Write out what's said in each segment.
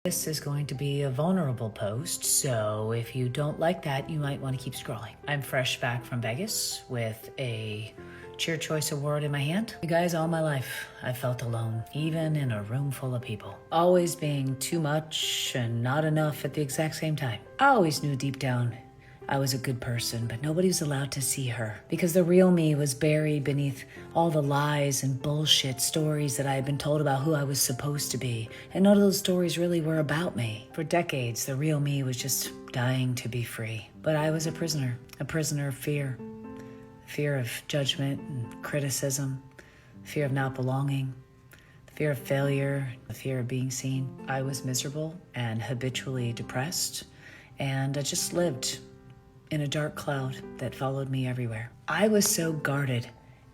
This is going to be a vulnerable post, so if you don't like that, you might want to keep scrolling. I'm fresh back from Vegas with a Cheer Choice Award in my hand. You guys, all my life, I felt alone, even in a room full of people. Always being too much and not enough at the exact same time. I always knew deep down I was a good person, but nobody was allowed to see her because the real me was buried beneath all the lies and bullshit stories that I had been told about who I was supposed to be. And none of those stories really were about me. For decades, the real me was just dying to be free. But I was a prisoner of fear. Fear of judgment and criticism, fear of not belonging, fear of failure, the fear of being seen. I was miserable and habitually depressed, and I just lived in a dark cloud that followed me everywhere. I was so guarded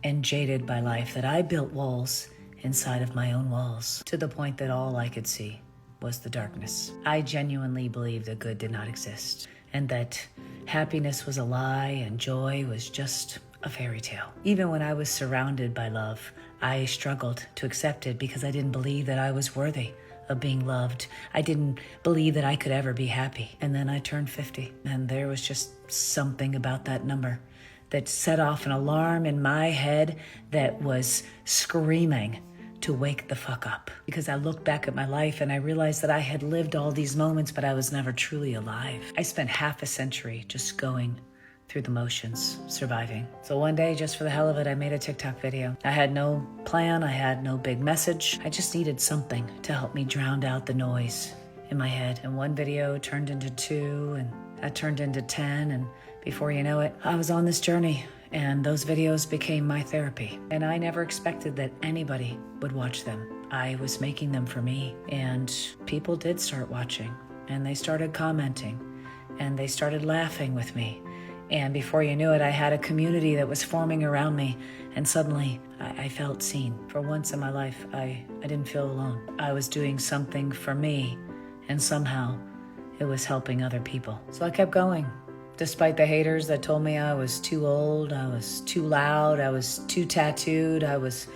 and jaded by life that I built walls inside of my own walls, to the point that all I could see was the darkness. I genuinely believed that good did not exist, and that happiness was a lie and joy was just a fairy tale. Even when I was surrounded by love, I struggled to accept it because I didn't believe that I was worthy of being loved. I didn't believe that I could ever be happy. And then I turned 50, and there was just something about that number that set off an alarm in my head that was screaming to wake the fuck up. Because I looked back at my life and I realized that I had lived all these moments, but I was never truly alive. I spent half a century just going through the motions, surviving. So one day, just for the hell of it, I made a TikTok video. I had no plan, I had no big message. I just needed something to help me drown out the noise in my head. And one video turned into 2, and that turned into 10, and before you know it, I was on this journey, and those videos became my therapy. And I never expected that anybody would watch them. I was making them for me, and people did start watching, and they started commenting, and they started laughing with me. And before you knew it, I had a community that was forming around me, and suddenly I felt seen. For once in my life, I didn't feel alone. I was doing something for me, and somehow it was helping other people. So I kept going, despite the haters that told me I was too old, I was too loud, I was too tattooed, I was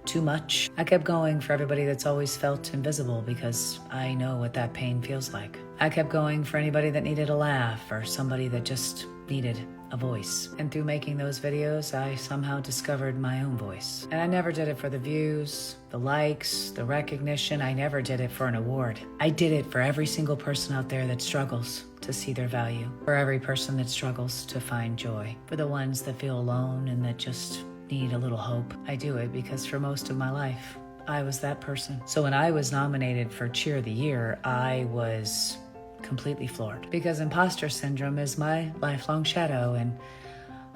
too much. I kept going for everybody that's always felt invisible, because I know what that pain feels like. I kept going for anybody that needed a laugh, or somebody that just needed a voice. And through making those videos, I somehow discovered my own voice. And I never did it for the views, the likes, the recognition. I never did it for an award. I did it for every single person out there that struggles to see their value, for every person that struggles to find joy, for the ones that feel alone and that just need a little hope. I do it because for most of my life, I was that person. So when I was nominated for Cheer of the Year, I was completely floored, because imposter syndrome is my lifelong shadow, and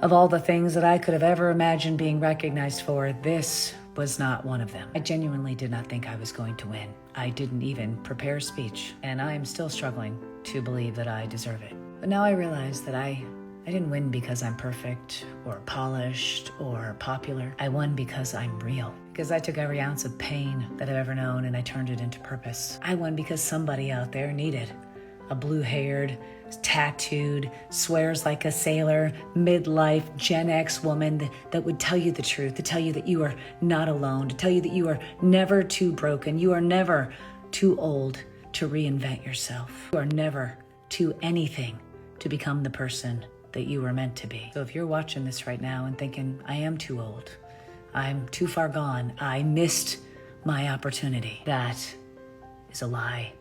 of all the things that I could have ever imagined being recognized for, this was not one of them. I genuinely did not think I was going to win. I didn't even prepare a speech, and I am still struggling to believe that I deserve it. But now I realize that I didn't win because I'm perfect or polished or popular. I won because I'm real. Because I took every ounce of pain that I've ever known and I turned it into purpose. I won because somebody out there needed a blue-haired, tattooed, swears like a sailor, midlife Gen X woman that would tell you the truth, to tell you that you are not alone, to tell you that you are never too broken, you are never too old to reinvent yourself. You are never too anything to become the person that you were meant to be. So if you're watching this right now and thinking, I am too old, I'm too far gone, I missed my opportunity, that is a lie.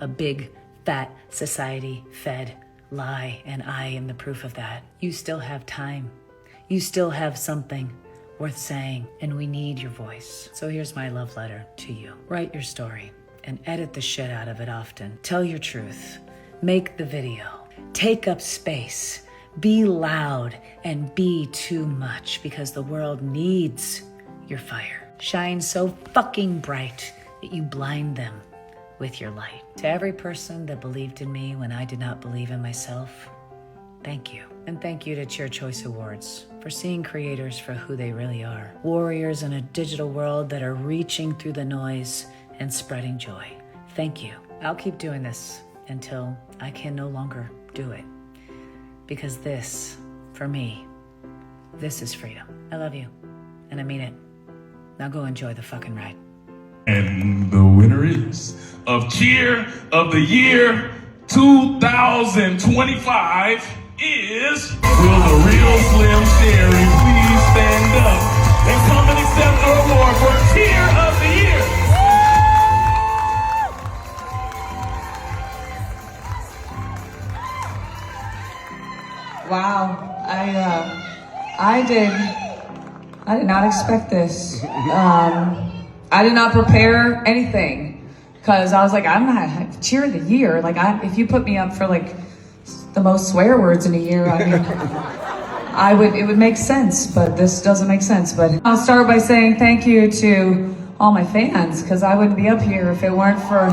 A big, fat, society-fed lie, and I am the proof of that. You still have time. You still have something worth saying, and we need your voice. So here's my love letter to you. Write your story and edit the shit out of it often. Tell your truth. Make the video. Take up space. Be loud and be too much, because the world needs your fire. Shine so fucking bright that you blind them with your light. To every person that believed in me when I did not believe in myself, thank you. And thank you to Cheer Choice Awards for seeing creators for who they really are. Warriors in a digital world that are reaching through the noise and spreading joy. Thank you. I'll keep doing this until I can no longer do it. Because this, for me, this is freedom. I love you, and I mean it. Now go enjoy the fucking ride. And the winner is... winners of Cheer of the Year 2025 is... Will the real Slim Sherri please stand up and come and accept the award for Cheer of the Year? Wow, I did not expect this. I did not prepare anything because I was like, I'm not Cheer of the Year. Like, if you put me up for like the most swear words in a year, I mean, it would make sense, but this doesn't make sense. But I'll start by saying thank you to all my fans, because I wouldn't be up here if it weren't for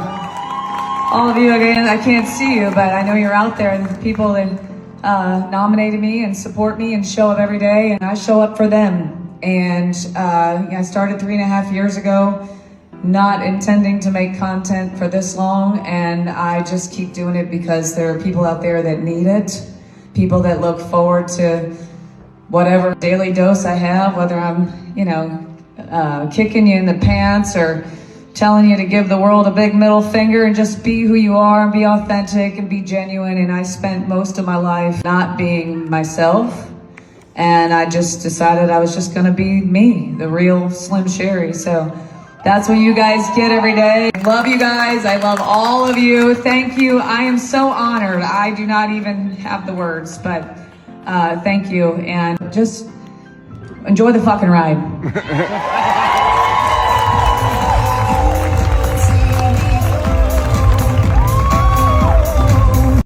all of you. Again, I can't see you, but I know you're out there, and the people that nominated me and support me and show up every day, and I show up for them. And I started 3.5 years ago, not intending to make content for this long, and I just keep doing it because there are people out there that need it, people that look forward to whatever daily dose I have, whether I'm, kicking you in the pants or telling you to give the world a big middle finger and just be who you are and be authentic and be genuine. And I spent most of my life not being myself, and I just decided I was just gonna be me, the real Slim Sherri. So that's what you guys get every day. I love you guys. I love all of you. Thank you. I am so honored. I do not even have the words, but thank you. And just enjoy the fucking ride.